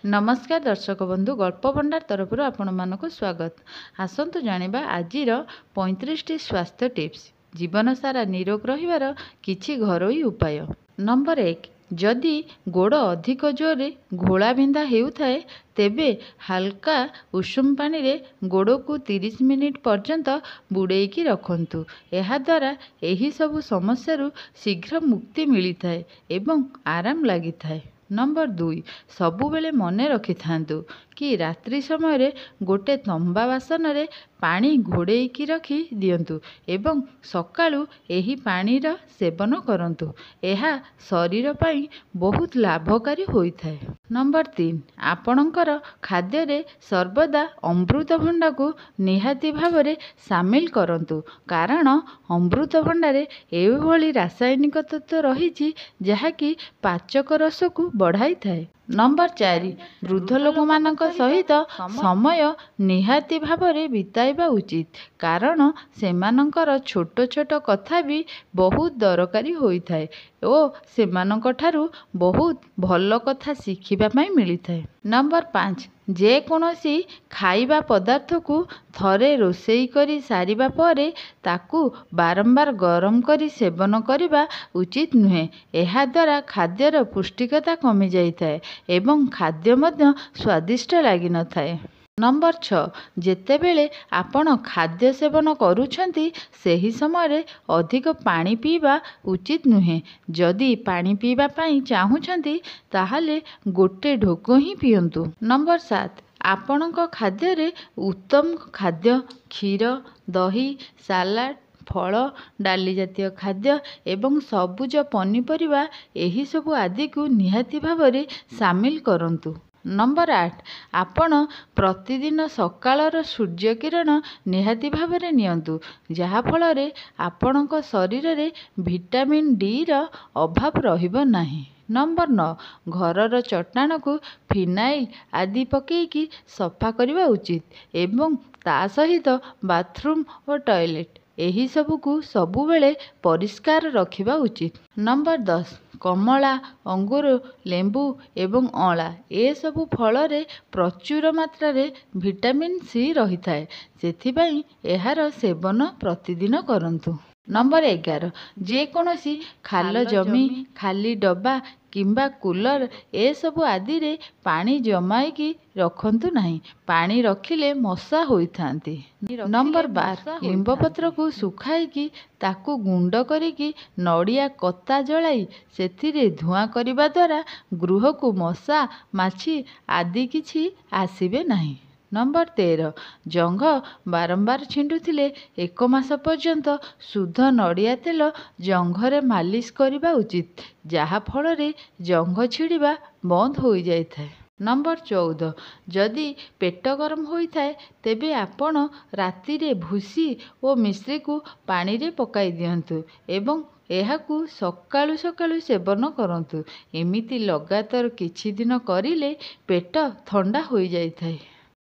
नमस्कार दर्शक बंधु गल्प भंडार तरफ आपण मानक स्वागत। आसतु जानिबा आजिर 35टी स्वास्थ्य टिप्स जीवन सारा निरोग रहिबार किछि घरोई उपाय। नंबर 1, जदि गोड़ अधिक जोरे घोला बिंधा हेउथाए तेबे हल्का उषुम पानी रे गोड़ को 30 मिनिट पर्यंत बुड़ेकी रखंतु। एहा द्वारा एही सबु समस्या शीघ्र मुक्ति मिलिथाए एवं आराम लागिथाए। नंबर 2, सबुबेले मने रखि थांतु कि रात्रि समय रे गोटे तंबा बासन रे पानी घोड़ेकी रखि दियंतु एवं सकाळु एही पानी रा सेवन करंतु। एहा शरीर पई बहुत लाभकारी होइथाए। नंबर 3, आपणकर खाद्य रे सर्वदा अमृतभंडा को निहाती भावरे सामिल करंतु, कारण अमृतभंडा रे एभली रासायनिक तत्व रहिछि जहाँकि पाचक रस को बढ़ाई थाए। नंबर 4, वृद्ध लोक मानक सहित समय निहाती भावरे बिताइबा उचित, कारण सेमानंकर छोट छोट कथा भी बहुत दरकारी होइथाए ओ सेमानंक ठारू बहुत भल कथा शिखिबा पई मिलिथाए। नंबर 5, जे कोनोसी खाइबा पदार्थ को थरे रोसेई करी सारिबा परे ताकू बारंबार गरम करी सेवन करिबा उचित नुहे। एहा द्वारा खाद्यर पुष्टिकता कमी जाइथाए एवं खाद्य मध्य स्वादिष्ट लागि न थाए। नंबर 6, जेतेबेले आपण खाद्य सेवन करूछंती सेही समय रे अधिक पानी पीबा उचित नुहे। जदि पानी पीबा पई चाहुछंती ताहाले गोटे ढोक ही पियंतु। नंबर 7, आपणक खाद्य रे उत्तम खाद्य क्षीर, दही, सालाड, फल, डाली जातीय खाद्य एवं सबुज पनीपरिबा एही सबु आदि को निहाती भावरे सामिल करंतु। नंबर 8, आपण प्रतिदिन सकाळर सूर्य किरण निहाती भावरे नियंतु, जहा फल रे आपणक शरीर रे विटामिन डी र अभाव रहिबो नाही। नंबर 9, घरर चट्टान को फिनाइल आदि पकेकी सफा करबा उचित एवं ता सहित बाथरूम और टॉयलेट एही सबु को सबुबेले परिष्कार रखिबा उचित। नंबर 10, कमला, अंगूर, लेंबू एवं अँला ए सबु फल रे प्रचुर मात्रा रे विटामिन सी रही थाए, सेथिबाई एहार सेवन प्रतिदिन करंतु। नंबर 11, जे कोनोसी खाल जमी, खाली डब्बा किंबा कूलर ए सबु आदि रे पानी जमाईकी रखंतु नहीं, पानी रखिले मशा होइथांती। नंबर 12, लिंब पत्र को सुखाईकी ताकू गुंड करिकी नड़िया कता जलाई सेथिरे धुआं करिबा द्वारा गृह को मशा माछी आदि किछि आसीबे नहीं। नंबर 13, जंघ बारंबार छिंडुथिले 1 मास पर्यंत शुद्ध नड़िया तेल जंघरे मालिश करिबा उचित, जहा फल रे जंघ छिड़िबा बंद हो जाय थाए। नंबर 14, जदि पेट गरम होइथाए तेबे आपण राति रे भूसी और मिश्री को पानी रे पकाई दियंतु एवं एहाकू सकाळु सकाळु सेवन करंतु। एमिति लगातार किछि दिन करिले पेट ठंडा होई जाय थाए।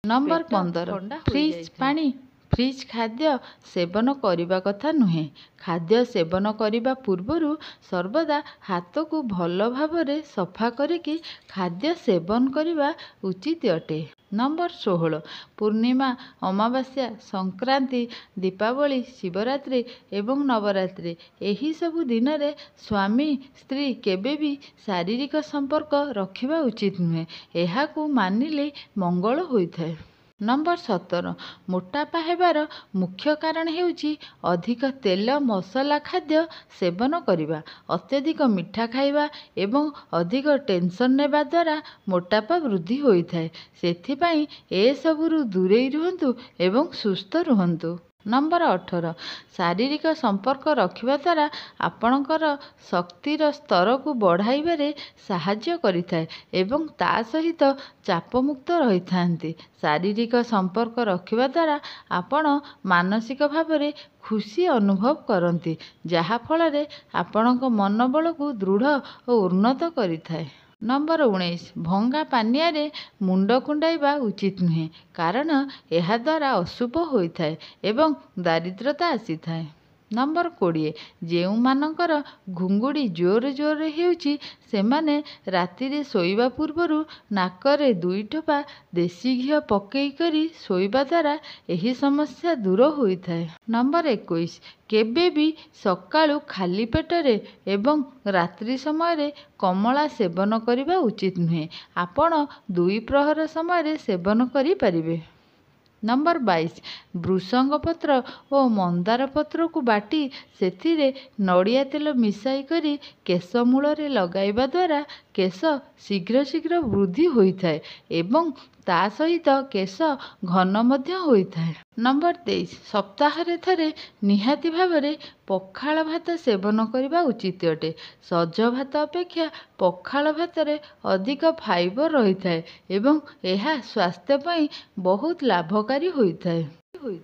नंबर 15, फ्रिज पानी, फ्रिज खाद्य सेवन करिबा कथा नुहे। खाद्य सेवन करिबा पूर्वरु सर्वदा हाथ को भल भावरे सफा करिकी खाद्य सेवन करिबा उचित अटे। नंबर 16, पूर्णिमा, अमावास्या, संक्रांति, दीपावली, शिवरात्रि एवं नवरात्रि एही सबु दिन रे स्वामी स्त्री केबे भी शारीरिक संपर्क रखिबा उचित नुहे, एहाकू मानिले मंगल होइथाए। नंबर 17, मोटापा हेबार मुख्य कारण हेउची अधिक तेल मसला खाद्य सेवन करिबा, अत्यधिक मिठा खाइबा एवं अधिक टेंशन नेबा द्वारा मोटापा वृद्धि होइथाए, सेथिपाई ए सबुरु दूरेई रुहंतु एवं सुस्थ रुहंतु। नंबर 18, शारीरिक संपर्क रखिबा द्वारा आपणकर शक्तिर स्तर को बढ़ाइबारे साहाय्य करिथाए एवं ता सहित चापमुक्त रहिथांती। शारीरिक संपर्क रखिबा द्वारा आपण मानसिक भावरे खुशी अनुभव करंती, जहा फल रे आपणक मनोबल को दृढ़ और उन्नत करिथाए। नंबर 19, भंगा पानिया रे मुंड कुंडाइबा उचित नुहे, कारण एहा द्वारा अशुभ होइथाए एवं दारिद्रता आसी थाए। ନମ୍ବର 20 ଯେଉଁମାନଙ୍କର ଘୁଙ୍ଗୁଡ଼ି ଜୋର ଜୋରରେ ହେଉଛି ସେମାନେ ରାତିରେ ଶୋଇବା ପୂର୍ବରୁ ନାକରେ 2 ଟୋପା ଦେଶୀ ଘିଅ ପକେଇ କରି ଶୋଇବା ଦ୍ୱାରା ଏହି ସମସ୍ୟା ଦୂର ହୋଇଥାଏ। ନମ୍ବର 21 କେବେ ବି ସକାଳୁ ଖାଲି ପେଟରେ ଏବଂ ରାତ୍ରି ସମୟରେ କମଳା ସେବନ କରିବା ଉଚିତ ନୁହେଁ। ଆପଣ 2 ପ୍ରହର ସମୟରେ ସେବନ କରିପାରିବେ। ନମ୍ବର 22 ଭୃଷଙ୍ଗ ପତ୍ର ଓ ମନ୍ଦାର ପତ୍ରକୁ ବାଟି ସେଥିରେ ନଡ଼ିଆ ତେଲ ମିଶାଇ କରି କେଶ ମୂଳରେ ଲଗାଇବା ଦ୍ୱାରା କେଶ ଶୀଘ୍ର ଶୀଘ୍ର ବୃଦ୍ଧି ହୋଇଥାଏ ଏବଂ ତା ସହିତ କେଶ ଘନ ମଧ୍ୟ ହୋଇଥାଏ। ନମ୍ବର 23 ସପ୍ତାହରେ ଥରେ ନିହାତି ଭାବରେ ପଖାଳ ଭାତ ସେବନ କରିବା ଉଚିତ ଅଟେ। ସଜ ଭାତ ଅପେକ୍ଷା ପଖାଳ ଭାତରେ ଅଧିକ ଫାଇବର ରହିଥାଏ ଏବଂ ଏହା ସ୍ୱାସ୍ଥ୍ୟ ପାଇଁ ବହୁତ ଲାଭକାରୀ ହୋଇଥାଏ।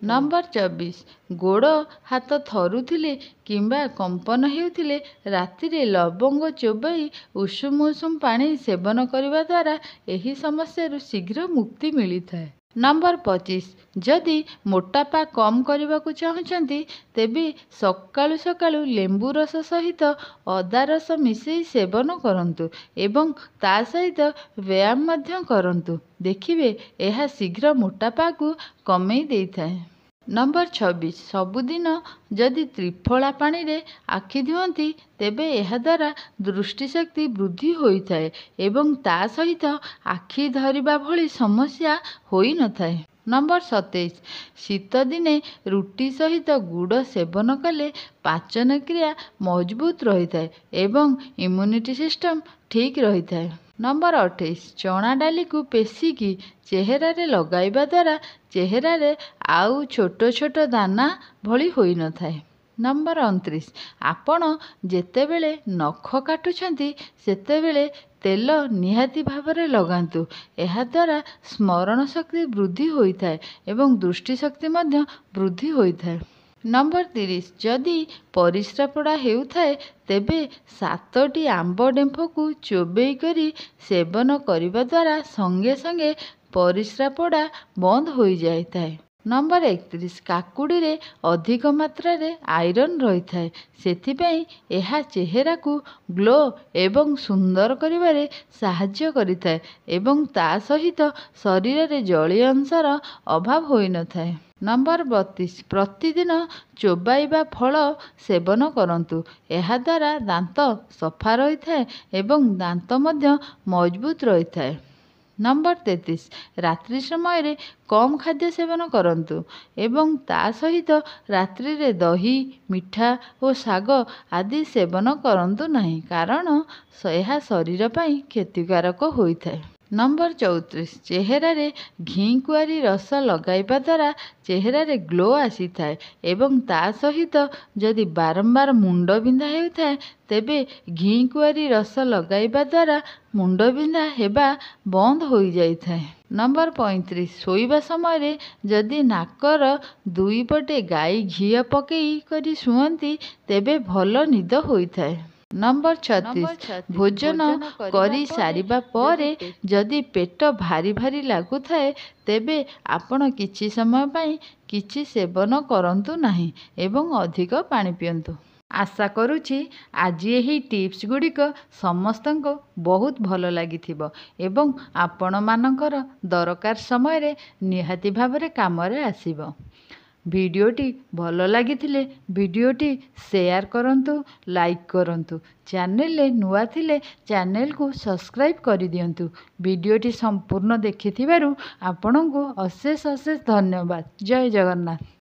ନମ୍ବର 24 ଗୋଡ଼ ହାତ ଥରୁଥିଲେ କିମ୍ବା କମ୍ପନ ହେଉଥିଲେ ରାତିରେ ଲବଙ୍ଗ ଚୋବାଇ ଉଷୁମ ଉଷୁମ ପାଣି ସେବନ କରିବା ଦ୍ୱାରା ଏହି ସମସ୍ୟାରୁ ଶୀଘ୍ର ମୁକ୍ତି ମିଳିଥାଏ। ନମ୍ବର 25 ଯଦି ମୋଟାପା କମ୍ କରିବାକୁ ଚାହୁଁଛନ୍ତି ତେବେ ସକାଳୁ ସକାଳୁ ଲେମ୍ବୁ ରସ ସହିତ ଅଦା ରସ ମିଶାଇ ସେବନ କରନ୍ତୁ ଏବଂ ତା ସହିତ ବ୍ୟାୟାମ ମଧ୍ୟ କରନ୍ତୁ। ଦେଖିବେ ଏହା ଶୀଘ୍ର ମୋଟାପାକୁ କମେଇ ଦେଇଥାଏ। ନମ୍ବର 26 ସବୁଦିନ ଯଦି ତ୍ରିଫଳା ପାଣିରେ ଆଖି ଧୁଅନ୍ତି ତେବେ ଏହାଦ୍ୱାରା ଦୃଷ୍ଟିଶକ୍ତି ବୃଦ୍ଧି ହୋଇଥାଏ ଏବଂ ତା ସହିତ ଆଖି ଧରିବା ଭଳି ସମସ୍ୟା ହୋଇନଥାଏ। ନମ୍ବର 27 ଶୀତ ଦିନେ ରୁଟି ସହିତ ଗୁଡ଼ ସେବନ କଲେ ପାଚନ କ୍ରିୟା ମଜବୁତ ରହିଥାଏ ଏବଂ ଇମ୍ୟୁନିଟି ସିଷ୍ଟମ ଠିକ୍ ରହିଥାଏ। ନମ୍ବର 28 ଚଣା ଡାଲିକୁ ପେଷିକି ଚେହେରାରେ ଲଗାଇବା ଦ୍ୱାରା ଚେହେରାରେ ଆଉ ଛୋଟ ଛୋଟ ଦାନା ଭଳି ହୋଇନଥାଏ। ନମ୍ବର 29 ଆପଣ ଯେତେବେଳେ ନଖ କାଟୁଛନ୍ତି ସେତେବେଳେ ତେଲ ନିହାତି ଭାବରେ ଲଗାନ୍ତୁ। ଏହାଦ୍ୱାରା ସ୍ମରଣ ଶକ୍ତି ବୃଦ୍ଧି ହୋଇଥାଏ ଏବଂ ଦୃଷ୍ଟିଶକ୍ତି ମଧ୍ୟ ବୃଦ୍ଧି ହୋଇଥାଏ। ନମ୍ବର 30 ଯଦି ପରିସ୍ରା ପୋଡ଼ା ହେଉଥାଏ ତେବେ 7ଟି ଆମ୍ବ ଡେମ୍ଫକୁ ଚୋବେଇ କରି ସେବନ କରିବା ଦ୍ୱାରା ସଙ୍ଗେ ସଙ୍ଗେ ପରିସ୍ରା ପୋଡ଼ା ବନ୍ଦ ହୋଇଯାଇଥାଏ। ନମ୍ବର 31 କାକୁଡ଼ିରେ ଅଧିକ ମାତ୍ରାରେ ଆଇରନ୍ ରହିଥାଏ ସେଥିପାଇଁ ଏହା ଚେହେରାକୁ ଗ୍ଲୋ ଏବଂ ସୁନ୍ଦର କରିବାରେ ସାହାଯ୍ୟ କରିଥାଏ ଏବଂ ତା ସହିତ ଶରୀରରେ ଜଳୀୟ ଅଂଶର ଅଭାବ ହୋଇନଥାଏ। ନମ୍ବର 32 ପ୍ରତିଦିନ ଚୋବାଇବା ଫଳ ସେବନ କରନ୍ତୁ। ଏହାଦ୍ୱାରା ଦାନ୍ତ ସଫା ରହିଥାଏ ଏବଂ ଦାନ୍ତ ମଧ୍ୟ ମଜବୁତ ରହିଥାଏ। ନମ୍ବର 33 ରାତ୍ରି ସମୟରେ କମ୍ ଖାଦ୍ୟ ସେବନ କରନ୍ତୁ ଏବଂ ତା ସହିତ ରାତ୍ରିରେ ଦହି ମିଠା ଓ ଶାଗ ଆଦି ସେବନ କରନ୍ତୁ ନାହିଁ କାରଣ ଏହା ଶରୀର ପାଇଁ କ୍ଷତିକାରକ ହୋଇଥାଏ। ନମ୍ବର 34 ଚେହେରାରେ ଘିକୁଆଁରୀ ରସ ଲଗାଇବା ଦ୍ୱାରା ଚେହେରାରେ ଗ୍ଲୋ ଆସିଥାଏ ଏବଂ ତା ସହିତ ଯଦି ବାରମ୍ବାର ମୁଣ୍ଡ ବିନ୍ଧା ହେଉଥାଏ ତେବେ ଘିକୁଆଁରୀ ରସ ଲଗାଇବା ଦ୍ୱାରା ମୁଣ୍ଡବିନ୍ଧା ହେବା ବନ୍ଦ ହୋଇଯାଇଥାଏ। ନମ୍ବର 35 ଶୋଇବା ସମୟରେ ଯଦି ନାକର 2 ପଟେ ଗାଈ ଘିଅ ପକେଇ କରି ଶୁଅନ୍ତି ତେବେ ଭଲ ନିଦ ହୋଇଥାଏ। ନମ୍ବର 36 ଭୋଜନ କରି ସାରିବା ପରେ ଯଦି ପେଟ ଭାରି ଭାରି ଲାଗୁଥାଏ ତେବେ ଆପଣ କିଛି ସମୟ ପାଇଁ କିଛି ସେବନ କରନ୍ତୁ ନାହିଁ ଏବଂ ଅଧିକ ପାଣି ପିଅନ୍ତୁ। ଆଶା କରୁଛି ଆଜି ଏହି ଟିପ୍ସ ଗୁଡ଼ିକ ସମସ୍ତଙ୍କୁ ବହୁତ ଭଲ ଲାଗିଥିବ ଏବଂ ଆପଣମାନଙ୍କର ଦରକାର ସମୟରେ ନିହାତି ଭାବରେ କାମରେ ଆସିବ। ଭିଡ଼ିଓଟି ଭଲ ଲାଗିଥିଲେ ଭିଡ଼ିଓଟି ସେୟାର କରନ୍ତୁ, ଲାଇକ୍ କରନ୍ତୁ। ଚ୍ୟାନେଲରେ ନୂଆ ଥିଲେ ଚ୍ୟାନେଲକୁ ସବସ୍କ୍ରାଇବ୍ କରିଦିଅନ୍ତୁ। ଭିଡ଼ିଓଟି ସମ୍ପୂର୍ଣ୍ଣ ଦେଖିଥିବାରୁ ଆପଣଙ୍କୁ ଅଶେଷ ଅଶେଷ ଧନ୍ୟବାଦ। ଜୟ ଜଗନ୍ନାଥ।